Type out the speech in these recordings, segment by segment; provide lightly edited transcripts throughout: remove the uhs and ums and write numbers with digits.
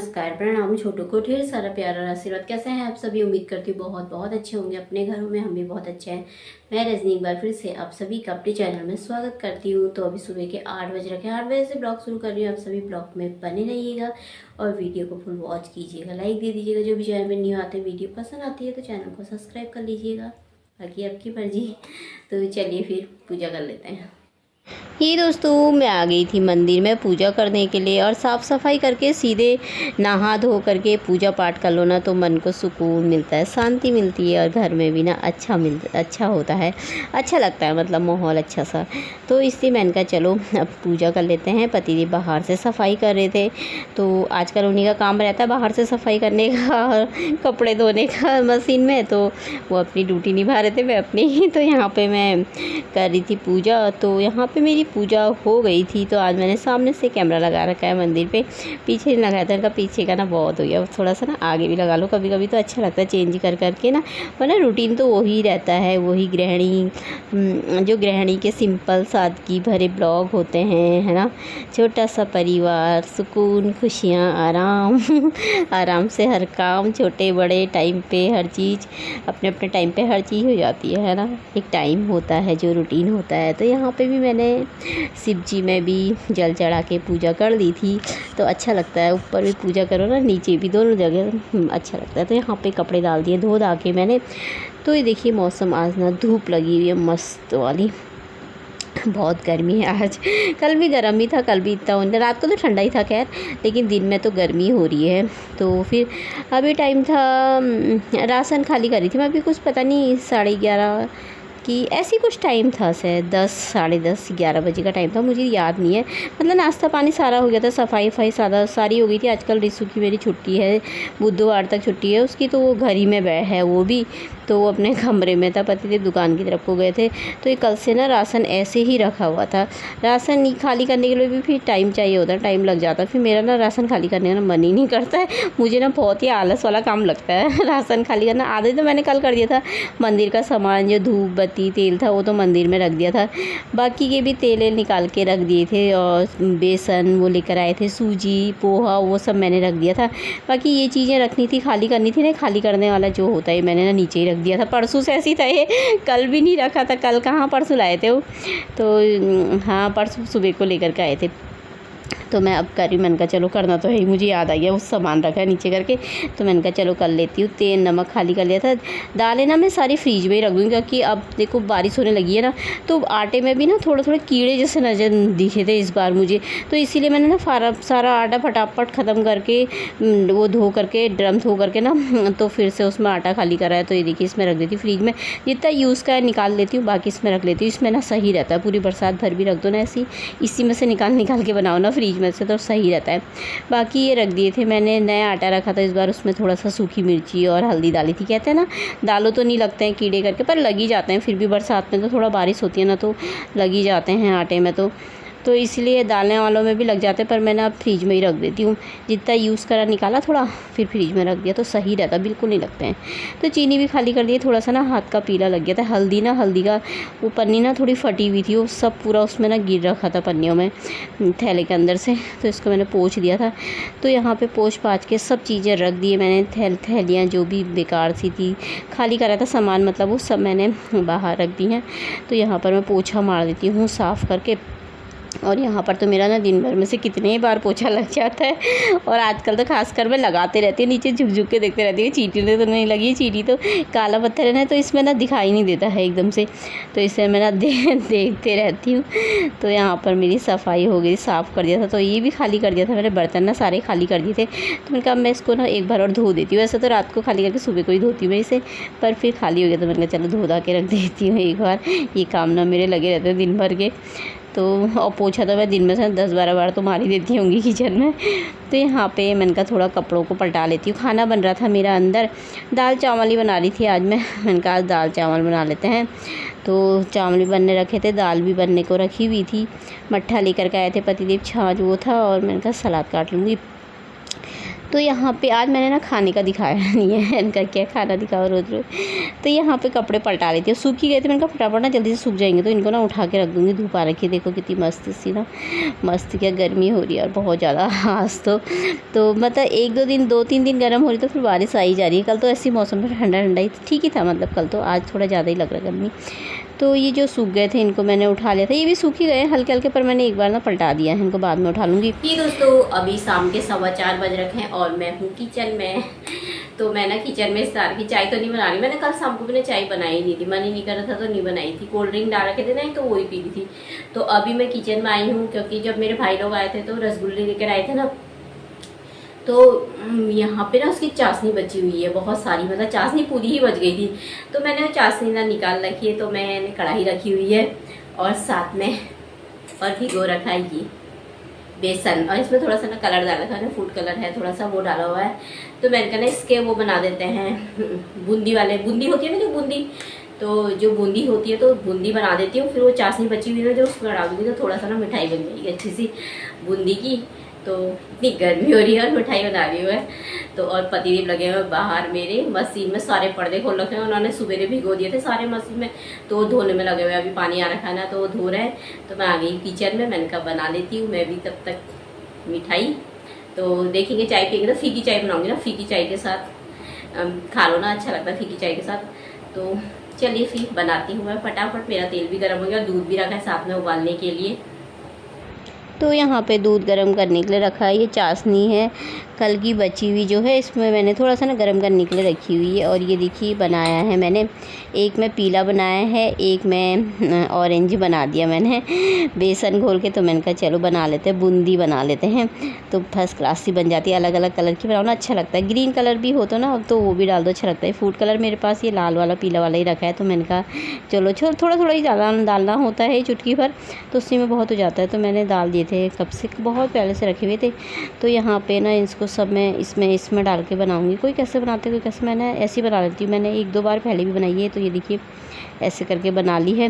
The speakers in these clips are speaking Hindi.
नमस्कार, प्रणाम। छोटू को ढेर सारा प्यार और आशीर्वाद। कैसे हैं आप सभी? उम्मीद करती हूँ बहुत बहुत अच्छे होंगे। अपने घरों में हम भी बहुत अच्छे हैं। मैं रजनी एक बार फिर से आप सभी का अपने चैनल में स्वागत करती हूँ। तो अभी सुबह के 8 बज रखे हैं। 8 बजे से ब्लॉग शुरू कर रही हूँ। आप सभी ब्लॉग में बने रहिएगा और वीडियो को फुल वॉच कीजिएगा, लाइक दे दीजिएगा। जो भी चैनल में न्यू आते हैं, वीडियो पसंद आती है तो चैनल को सब्सक्राइब कर लीजिएगा, बाकी आपकी मर्जी। तो चलिए फिर पूजा कर लेते हैं। ये दोस्तों मैं आ गई थी मंदिर में पूजा करने के लिए, और साफ़ सफाई करके सीधे नहा धो करके पूजा पाठ कर लो ना तो मन को सुकून मिलता है, शांति मिलती है, और घर में भी ना अच्छा होता है, अच्छा लगता है, मतलब माहौल अच्छा सा। तो इसलिए मैंने कहा चलो अब पूजा कर लेते हैं। पतिदेव बाहर से सफाई कर रहे थे, तो आजकल उन्हीं का काम रहता है बाहर से सफाई करने का और कपड़े धोने का मशीन में, तो वो अपनी ड्यूटी निभा रहे थे, मैं अपनी ही। तो यहाँ पर मैं कर रही थी पूजा। तो यहाँ पे मेरी पूजा हो गई थी। तो आज मैंने सामने से कैमरा लगा रखा है मंदिर पे, पीछे नहीं लगाया था। इनका पीछे का ना बहुत हो गया, थोड़ा सा ना आगे भी लगा लो, कभी कभी तो अच्छा लगता है चेंज कर करके ना, वरना रूटीन तो वही रहता है। वही गृहिणी, जो गृहिणी के सिंपल सादगी भरे ब्लॉग होते हैं, है ना। छोटा सा परिवार, सुकून, खुशियाँ, आराम आराम से हर काम, छोटे बड़े टाइम पे हर चीज़, अपने अपने टाइम पे हर चीज़ हो जाती है ना। एक टाइम होता है जो रूटीन होता है। तो यहाँ पे भी मैंने शिव जी में भी जल चढ़ा के पूजा कर दी थी। तो अच्छा लगता है, ऊपर भी पूजा करो ना, नीचे भी, दोनों जगह अच्छा लगता है। तो यहाँ पे कपड़े डाल दिए धो धा के मैंने। तो ये देखिए मौसम आज ना धूप लगी हुई है मस्त वाली, बहुत गर्मी है आज। कल भी गर्म ही था, कल भी इतना होने, रात को तो ठंडा ही था खैर, लेकिन दिन में तो गर्मी हो रही है। तो फिर अभी टाइम था, राशन खाली करी थी मैं अभी, कुछ पता नहीं 11:30 कि ऐसी कुछ टाइम था, शायद 10, साढ़े 10, 11 बजे का टाइम था, मुझे याद नहीं है। मतलब नाश्ता पानी सारा हो गया था, सफाई वफाई सारी हो गई थी। आजकल रिसु की मेरी छुट्टी है, बुधवार तक छुट्टी है उसकी, तो वो घर ही में है वो भी, तो वो अपने कमरे में था। पतिदेव दुकान की तरफ को गए थे। तो ये कल से ना राशन ऐसे ही रखा हुआ था। राशन खाली करने के लिए भी फिर टाइम चाहिए होता है, टाइम लग जाता है। फिर मेरा ना राशन खाली करने का ना मन ही नहीं करता है, मुझे ना बहुत ही आलस वाला काम लगता है राशन खाली करना। आधे तो मैंने कल कर दिया था। मंदिर का सामान जो धूप बत्ती तेल था वो तो मंदिर में रख दिया था, बाकी के भी तेल निकाल के रख दिए थे, और बेसन वो लेकर आए थे, सूजी पोहा वो सब मैंने रख दिया था। बाकी ये चीज़ें रखनी थी, खाली करनी थी ना, खाली करने वाला जो होता है मैंने ना नीचे ही रख दिया था। परसों से ऐसी था ये, कल भी नहीं रखा था। कल कहाँ, परसों लाए थे वो, तो हाँ परसों सुबह को लेकर के आए थे। तो मैं अब कर रही, मैंने कहा चलो करना तो है ही, मुझे याद आ गया उस सामान रखा है नीचे करके, तो मैंने कहा चलो कर लेती हूँ। तेल नमक खाली कर लिया था। दालें ना मैं सारी फ्रीज में ही रख दूँगी, क्योंकि अब देखो बारिश होने लगी है ना, तो आटे में भी ना थोड़े थोड़े कीड़े जैसे नज़र दिखे थे इस बार मुझे। तो इसीलिए मैंने ना सारा आटा फटाफट ख़त्म करके वो धो करके, ड्रम धो करके ना, तो फिर से उसमें आटा खाली करा है। तो ये देखिए इसमें रख देती हूँ फ्रीज में, जितना यूज़ का है निकाल लेती हूँ, बाकी इसमें रख लेती हूँ। इसमें ना सही रहता है, पूरी बरसात भर भी रख दो ना ऐसी, इसी में से निकाल के बनाओ ना फ्रीज में से, तो सही रहता है। बाकी ये रख दिए थे मैंने, नया आटा रखा था इस बार, उसमें थोड़ा सा सूखी मिर्ची और हल्दी डाली थी। कहते हैं ना दालों तो नहीं लगते हैं कीड़े करके, पर लग ही जाते हैं फिर भी, बरसात में तो थोड़ा बारिश होती है ना तो लग ही जाते हैं आटे में। तो इसलिए डालने वालों में भी लग जाते हैं, पर मैंने अब फ्रीज में ही रख देती हूँ। जितना यूज़ करा निकाला थोड़ा, फिर फ्रीज में रख दिया, तो सही रहता, बिल्कुल नहीं लगते हैं। तो चीनी भी खाली कर दी। थोड़ा सा ना हाथ का पीला लग गया था। हल्दी का वो पन्नी ना थोड़ी फटी हुई थी, वो सब पूरा उसमें ना गिर रखा था पन्नियों में, थैले के अंदर से, तो इसको मैंने पोंछ दिया था। तो यहाँ पर पोंछ पाछ के सब चीज़ें रख दिए मैंने। थैलियाँ जो भी बेकार सी थी, खाली करा था सामान, मतलब वो सब मैंने बाहर रख दी हैं। तो यहाँ पर मैं पोछा मार देती हूँ साफ़ करके। और यहाँ पर तो मेरा ना दिन भर में से कितने बार पोछा लग जाता है, और आजकल तो खासकर मैं लगाते रहती हूँ, नीचे झुक के देखते रहती हूँ। चींटी तो नहीं लगी, चींटी तो काला पत्थर है ना, तो इसमें ना दिखाई नहीं देता है एकदम से, तो इसे मैं ना देखते रहती हूँ। तो यहाँ पर मेरी सफाई हो गई, साफ़ कर दिया था। तो ये भी खाली कर दिया था मैंने, बर्तन ना सारे खाली कर दिए थे। तो मैंने कहा मैं इसको ना एक बार और धो देती हूँ। वैसे तो रात को खाली करके सुबह को ही धोती हूँ मैं इसे, पर फिर खाली हो गया तो मैंने कहा चलो धो धा के रख देती हूँ एक बार। ये काम ना मेरे लगे रहते हैं दिन भर के। तो और पोछा तो मैं दिन में से 10-12 बार तो मार ही देती होंगी किचन में। तो यहाँ पे मैंने कहा थोड़ा कपड़ों को पलटा लेती हूँ। खाना बन रहा था मेरा अंदर, दाल चावल ही बना रही थी आज मैंने कहा दाल चावल बना लेते हैं। तो चावल भी बनने रखे थे, दाल भी बनने को रखी हुई थी। मट्ठा लेकर के आए थे पतिदेव, छाछ वो था, और मैंने कहा सलाद काट लूँगी। तो यहाँ पे आज मैंने ना खाने का दिखाया नहीं है, इनका क्या खाना दिखाओ रोज़ रोज़। तो यहाँ पे कपड़े पलटा लेती हूँ, सूख ही गए थे, मैंने कहा फटाफट ना जल्दी से सूख जाएंगे, तो इनको ना उठा के रख दूँगी। धूप आ रखी है, देखो कितनी मस्त सी ना, मस्त क्या गर्मी हो रही है और बहुत ज़्यादा आज तो मतलब 1-2 दिन 2-3 दिन गर्म हो रही, तो फिर बारिश आई जा रही है। कल तो ऐसी मौसम में ठंडा ठंडा ही ठीक ही था, मतलब कल तो, आज थोड़ा ज़्यादा ही लग रहा है गर्मी। तो ये जो सूख गए थे इनको मैंने उठा लिया था, ये भी सूख ही गए हल्के हल्के, पर मैंने एक बार ना पलटा दिया है, इनको बाद में उठा लूँगी। जी दोस्तों, अभी शाम के 4:15 बज रखे हैं और मैं हूँ किचन में। तो मैं ना किचन में स्टार की चाय तो नहीं बना रही, मैंने कल शाम को भी चाय बनाई नहीं थी, मन ही नहीं कर रहा था तो नहीं बनाई थी। कोल्ड ड्रिंक डाल रखे थे ना, तो वही पी ली थी। तो अभी मैं किचन में आई हूँ, क्योंकि जब मेरे भाई लोग आए थे तो रसगुल्ले लेकर आए थे ना, तो यहाँ पे ना उसकी चाशनी बची हुई है बहुत सारी, मतलब चाशनी पूरी ही बच गई थी। तो मैंने वो चाशनी ना निकाल रखी है, तो मैंने कढ़ाई रखी हुई है और साथ में और भिगो रखा है ये बेसन, और इसमें थोड़ा सा ना कलर डाला था ना, फूड कलर है थोड़ा सा, वो डाला हुआ है। तो मैंने कहा ना इसके वो बना देते हैं बूंदी वाले, बूंदी होती है ना जो बूंदी, तो जो बूंदी होती है तो बूंदी बना देती हूँ। फिर वो चाशनी बची हुई है जो उसमें डाल दूँगी, तो थोड़ा सा ना मिठाई बन जाएगी अच्छी सी बूंदी की। तो इतनी गर्मी हो रही है और मिठाई बना रही हूँ। तो और पतिदेव लगे हुए बाहर मेरे मशीन में, सारे पर्दे खोल रखे हैं उन्होंने, सुबह भिगो दिए थे सारे मशीन में, तो धोने में लगे हुए, अभी पानी आ रखा है ना तो वो धो रहे हैं। तो मैं आ गई किचन में, मैंने कहा बना लेती हूँ मैं भी तब तक मिठाई। तो देखेंगे, चाय पियेंगे तो फीकी चाय बनाऊंगी ना, फीकी चाय के साथ खा लो ना, अच्छा लगता है फीकी चाय के साथ। तो चलिए फिर बनाती हूँ मैं फटाफट, मेरा तेल भी गर्म हो गया और दूध भी रखा है साथ में उबालने के लिए। तो यहाँ पे दूध गर्म करने के लिए रखा है, ये चाशनी है कल की बची हुई जो है, इसमें मैंने थोड़ा सा ना गर्म करने के लिए रखी हुई है। और ये देखिए बनाया है मैंने, एक में पीला बनाया है, एक में ऑरेंज बना दिया मैंने बेसन घोल के। तो मैंने कहा चलो बना लेते हैं, बूंदी बना लेते हैं, तो फर्स्ट क्लास सी बन जाती है। अलग अलग कलर की बनाओ ना अच्छा लगता है, ग्रीन कलर भी हो तो ना तो वो भी डाल दो अच्छा लगता है। फूड कलर मेरे पास ये लाल वाला पीला वाला ही रखा है, तो मैंने कहा चलो थोड़ा थोड़ा ही डालना होता है चुटकी भर, तो उसी में बहुत हो जाता है। तो मैंने डाल दिए थे कब से, बहुत पहले से रखे हुए थे। तो यहाँ पे ना इसको सब मैं इसमें डाल के बनाऊंगी। कोई कैसे बनाते कोई कैसे, मैंने ऐसे ही बना लेती हूँ। मैंने 1-2 बार पहले भी बनाई है। तो ये देखिए ऐसे करके बना ली है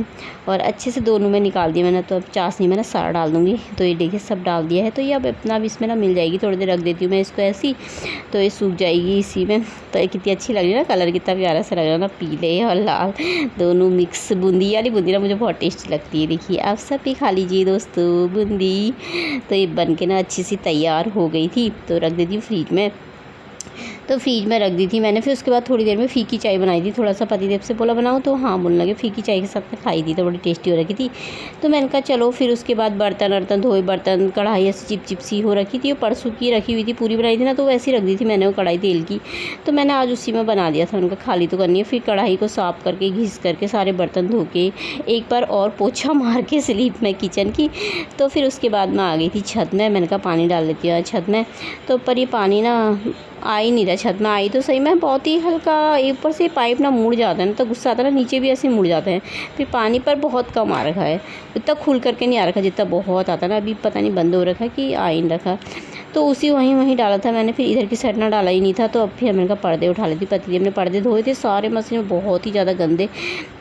और अच्छे से दोनों में निकाल दिया मैंने। तो अब चाशनी में ना सारा डाल दूँगी। तो ये देखिए सब डाल दिया है। तो ये अब अपना अब इसमें ना मिल जाएगी, थोड़ी देर रख देती हूँ मैं इसको ऐसी, तो ये सूख जाएगी इसी में। तो ये कितनी अच्छी लग रही है ना, कलर कितना प्यारा सा लग रहा है ना, पीले और लाल दोनों मिक्स। बूंदी वाली बूंदी ना मुझे बहुत टेस्टी लगती है। देखिए आप सब भी खा लीजिए दोस्तों बूंदी। तो ये बन के ना अच्छी सी तैयार हो गई थी, तो रख देती हूँ फ्रिज में। तो फ्रिज में रख दी थी मैंने। फिर उसके बाद थोड़ी देर में फीकी चाय बनाई थी, थोड़ा सा पतिदेव से बोला बनाओ, तो हाँ बोलने लगे। फीकी चाय के साथ में खाई थी तो बड़ी टेस्टी हो रखी थी। तो मैंने कहा चलो, फिर उसके बाद बर्तन धोए, बर्तन कढ़ाई ऐसी चिप सी हो रखी थी, वो परसों की रखी हुई थी, पूरी बनाई थी ना, तो वैसी रख दी थी मैंने वो कढ़ाई तेल की। तो मैंने आज उसी में बना दिया था, उनका खाली तो करनी है। फिर कढ़ाई को साफ़ करके घिस करके सारे बर्तन धो के एक बार और पोछा मार के स्लीप में किचन की। तो फिर उसके बाद मैं आ गई थी छत में, मैंने कहा पानी डाल देती हूँ छत में। तो पर ये पानी ना आ ही नहीं रहा छत में, आई तो सही में बहुत ही हल्का, ऊपर से पाइप ना मुड़ जाता है ना, तो गुस्सा आता है ना, नीचे भी ऐसे मुड़ जाते हैं। फिर पानी पर बहुत कम आ रखा है, इतना खुल करके नहीं आ रखा जितना बहुत आता है ना। अभी पता नहीं बंद हो रखा है कि आ ही नहीं रखा। तो उसी वहीं डाला था मैंने, फिर इधर की साइड ना डाला ही नहीं था। तो अब फिर मैंने कहा पर्दे उठा लेती। पतिदेव ने पर्दे धोए थे सारे, मशीन में बहुत ही ज़्यादा गंदे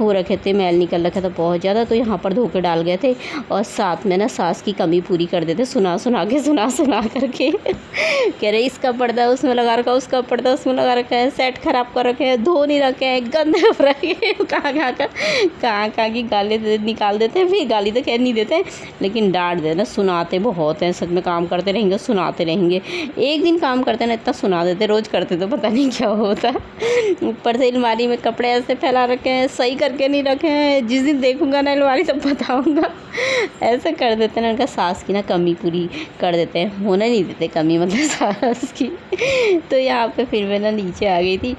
हो रखे थे, मैल निकल रखा था बहुत ज़्यादा। तो यहाँ पर धो के डाल गए थे। और साथ में ना सास की कमी पूरी कर देते, सुना करके कह रहे इसका पर्दा उसमें लगा रखा, उसका पर्दा उसमें लगा रखा है, सेट खराब कर रखे हैं, धो नहीं रखे हैं, गंदे हो रखे हैं। कहाँ की गाली निकाल देते हैं। फिर गाली तो खैर नहीं देते, लेकिन डांट देना, सुनाते बहुत हैं। सच में काम करते रहेंगे सुनाते रहेंगे। एक दिन काम करते ना इतना सुना देते, रोज़ करते तो पता नहीं क्या होता। ऊपर से अलमारी में कपड़े ऐसे फैला रखे हैं, सही करके नहीं रखे हैं, जिस दिन देखूंगा ना अलमारी तब बताऊंगा। ऐसे कर देते हैं, उनका सास की ना कमी पूरी कर देते हैं, होने नहीं देते कमी मतलब सास की। तो यहाँ पे फिर मैं ना नीचे आ गई थी।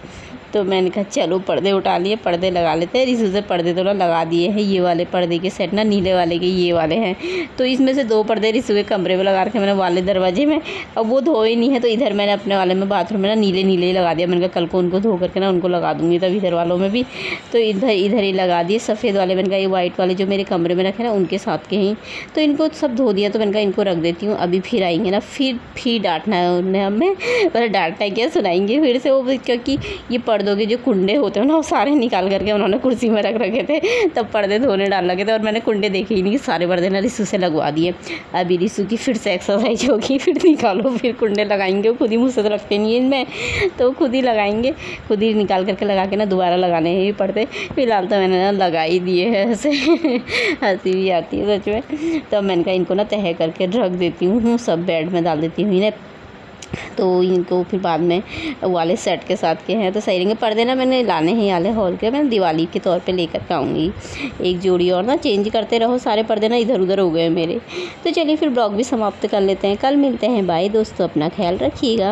तो मैंने कहा चलो पर्दे उठा लिए, पर्दे लगा लेते हैं। रिसू से पर्दे तो ना लगा दिए हैं, ये वाले पर्दे के सेट ना नीले वाले के ये वाले हैं। तो इसमें से 2 पर्दे रिसू के कमरे में लगा रखे मैंने, वाले दरवाजे में। अब वो धोए नहीं है, तो इधर मैंने अपने वाले में बाथरूम में ना नीले ही लगा दिया। मैंने कहा कल को उनको धो करके ना उनको लगा दूँगी, तब इधर वालों में भी। तो इधर ही लगा दिए सफ़ेद वाले। मैंने कहा ये वाइट वाले जो मेरे कमरे में रखे ना उनके साथ के ही, तो इनको सब धो दिया। तो मैंने कहा इनको रख देती हूँ, अभी फिर आएंगे ना, फिर डांटना है उन्हें हमें, मतलब डांटना है क्या, सुनाएंगे फिर से वो, क्योंकि ये पर्दों के जो कुंडे होते हैं ना वो सारे निकाल करके उन्होंने कुर्सी में रख रखे थे, तब पर्दे धोने डाल लगे थे और मैंने कुंडे देखे ही नहीं, सारे पर्दे ना रिसू से लगवा दिए। अभी रिसू की फिर से एक्सरसाइज होगी, फिर निकालो फिर कुंडे लगाएंगे, वो खुद ही मुझसे तो रखते नहीं है इनमें, तो खुद ही लगाएंगे, खुद ही निकाल करके लगा के ना दोबारा लगाने ही पर्दे। फिलहाल तो मैंने ना लगा ही दिए हैं ऐसे हंसी भी आती है सच में। तो मैंने कहा इनको ना तह करके रख देती हूँ, सब बेड में डाल देती हूँ इन्हें, तो इनको फिर बाद में वाले सेट के साथ के हैं तो सही रहेंगे। पर्दे ना मैंने लाने हैं वाले हॉल के, मैं दिवाली के तौर पे लेकर के आऊँगी एक जोड़ी और ना, चेंज करते रहो, सारे पर्दे ना इधर उधर हो गए मेरे। तो चलिए फिर ब्लॉग भी समाप्त कर लेते हैं, कल मिलते हैं, बाय दोस्तों, अपना ख्याल रखिएगा।